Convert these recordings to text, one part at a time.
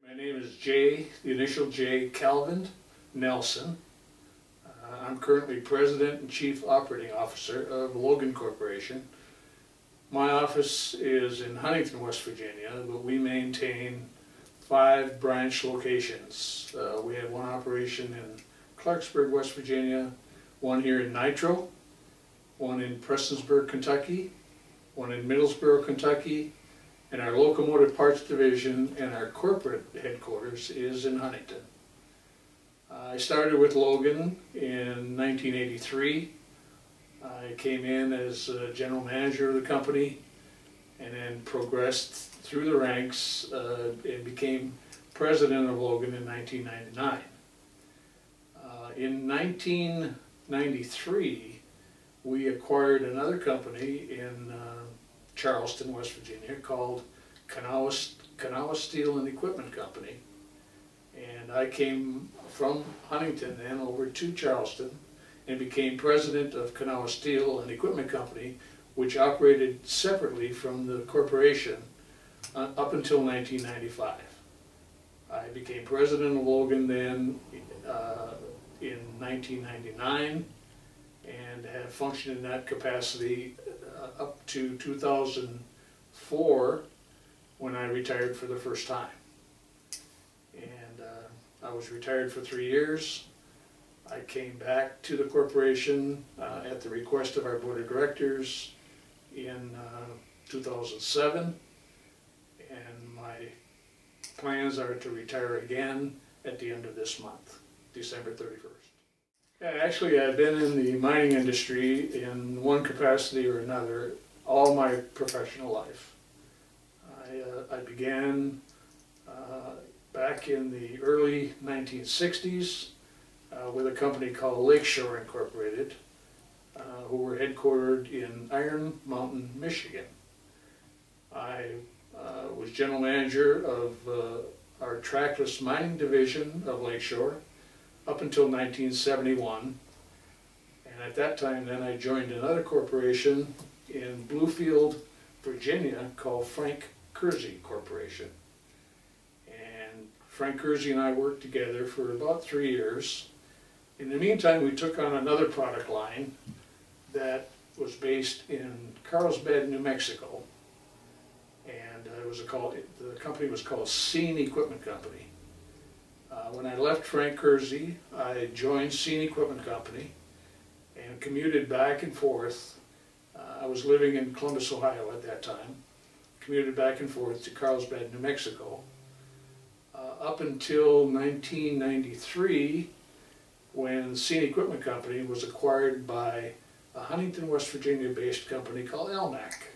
My name is J, the initial J, Calvin Nelson. I'm currently President and Chief Operating Officer of Logan Corporation. My office is in Huntington, West Virginia, but we maintain 5 branch locations. We have one operation in Clarksburg, West Virginia, one here in Nitro, one in Prestonsburg, Kentucky, one in Middlesboro, Kentucky, and our locomotive parts division and our corporate headquarters is in Huntington. I started with Logan in 1983. I came in as general manager of the company and then progressed through the ranks and became president of Logan in 1999. In 1993, we acquired another company in Charleston, West Virginia, called Kanawha Steel and Equipment Company. And I came from Huntington then over to Charleston and became president of Kanawha Steel and Equipment Company, which operated separately from the corporation up until 1995. I became president of Logan then in 1999 and have functioned in that capacity up to 2004 when I retired for the first time. And I was retired for 3 years. I came back to the corporation at the request of our board of directors in 2007, and my plans are to retire again at the end of this month, December 31st. Yeah, actually, I've been in the mining industry in one capacity or another all my professional life. I began back in the early 1960s with a company called Lakeshore Incorporated, who were headquartered in Iron Mountain, Michigan. I was general manager of our trackless mining division of Lakeshore up until 1971, and at that time then I joined another corporation in Bluefield, Virginia called Frank Kersey Corporation. And Frank Kersey and I worked together for about 3 years. In the meantime, we took on another product line that was based in Carlsbad, New Mexico, and the company was called Scene Equipment Company. When I left Frank Kersey, I joined Scene Equipment Company and commuted back and forth. I was living in Columbus, Ohio at that time. Commuted back and forth to Carlsbad, New Mexico, up until 1993, when Scene Equipment Company was acquired by a Huntington, West Virginia-based company called Elmac.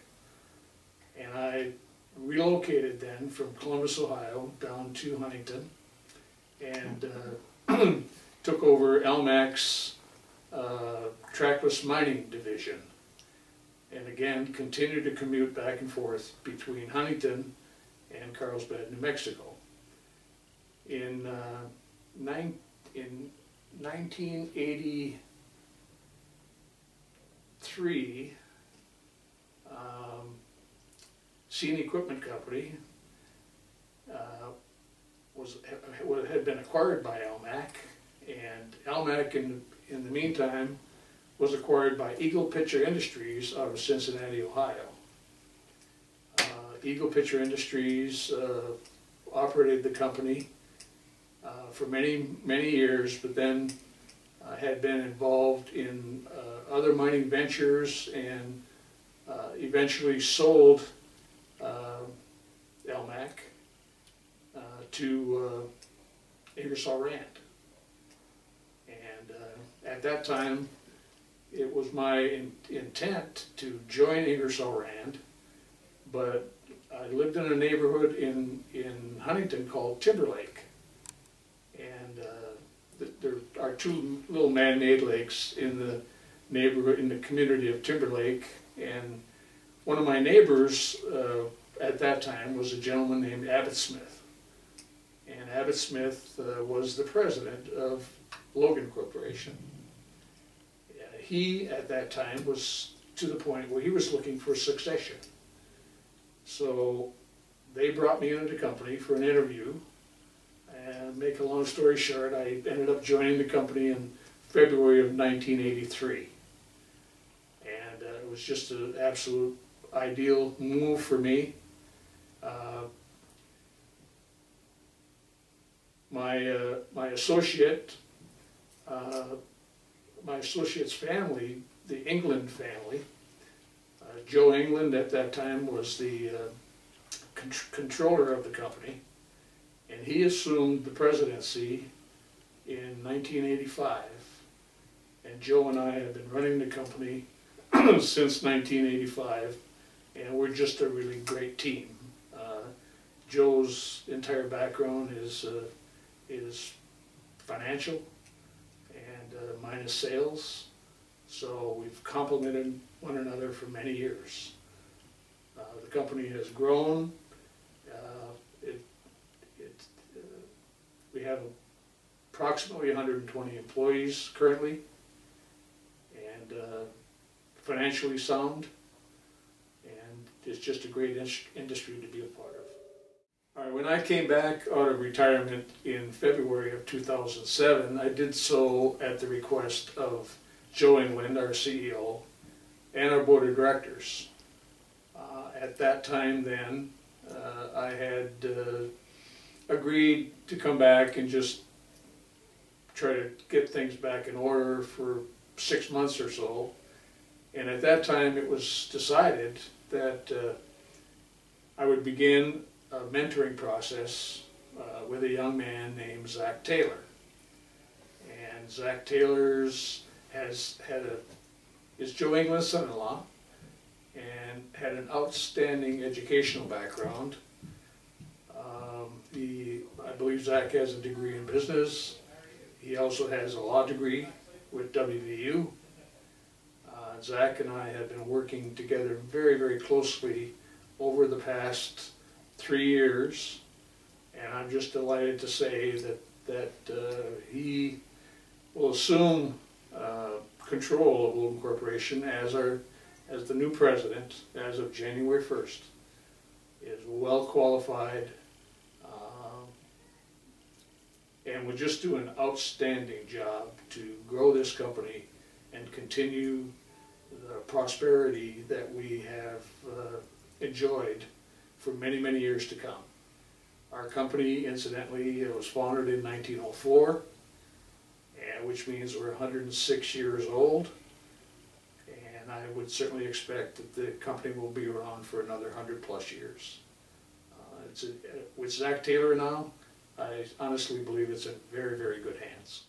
And I relocated then from Columbus, Ohio, down to Huntington, and took over Elmac's trackless mining division. And again, continued to commute back and forth between Huntington and Carlsbad, New Mexico. In 1983, Scene Equipment Company had been acquired by Elmac, and Elmac in the meantime was acquired by Eagle Pitcher Industries out of Cincinnati, Ohio. Eagle Pitcher Industries operated the company for many years, but then had been involved in other mining ventures and eventually sold Elmac to Ingersoll Rand. And at that time, it was my intent to join Ingersoll Rand, but I lived in a neighborhood in Huntington called Timberlake. And there are 2 little man-made lakes in the neighborhood, in the community of Timberlake. And one of my neighbors at that time was a gentleman named Abbott Smith. And Abbott Smith was the president of Logan Corporation. He, at that time, was to the point where he was looking for succession. So they brought me into the company for an interview And make a long story short, I ended up joining the company in February of 1983. And it was just an absolute ideal move for me. My associate's family, the England family, Joe England at that time was the controller of the company, and he assumed the presidency in 1985. And Joe and I have been running the company since 1985, and we're just a really great team. Joe's entire background is financial, and mine is sales. So we've complemented one another for many years. The company has grown. We have approximately 120 employees currently, and financially sound, and it's just a great industry to be a part of. All right, when I came back out of retirement in February of 2007, I did so at the request of Joe England, our CEO, and our board of directors. At that time then, I had agreed to come back and just try to get things back in order for 6 months or so. And at that time it was decided that I would begin a mentoring process with a young man named Zack Taylor. And Zack Taylor's is Joe England's son-in-law, and had an outstanding educational background. I believe Zack has a degree in business. He also has a law degree with WVU. Zack and I have been working together very, very closely over the past 3 years, and I'm just delighted to say that he will assume control of Logan Corporation as the new president as of January 1st. Is well qualified, and will just do an outstanding job to grow this company and continue the prosperity that we have enjoyed for many, many years to come. Our company, incidentally, was founded in 1904, which means we're 106 years old, and I would certainly expect that the company will be around for another 100+ years. With Zack Taylor now, I honestly believe it's in very, very good hands.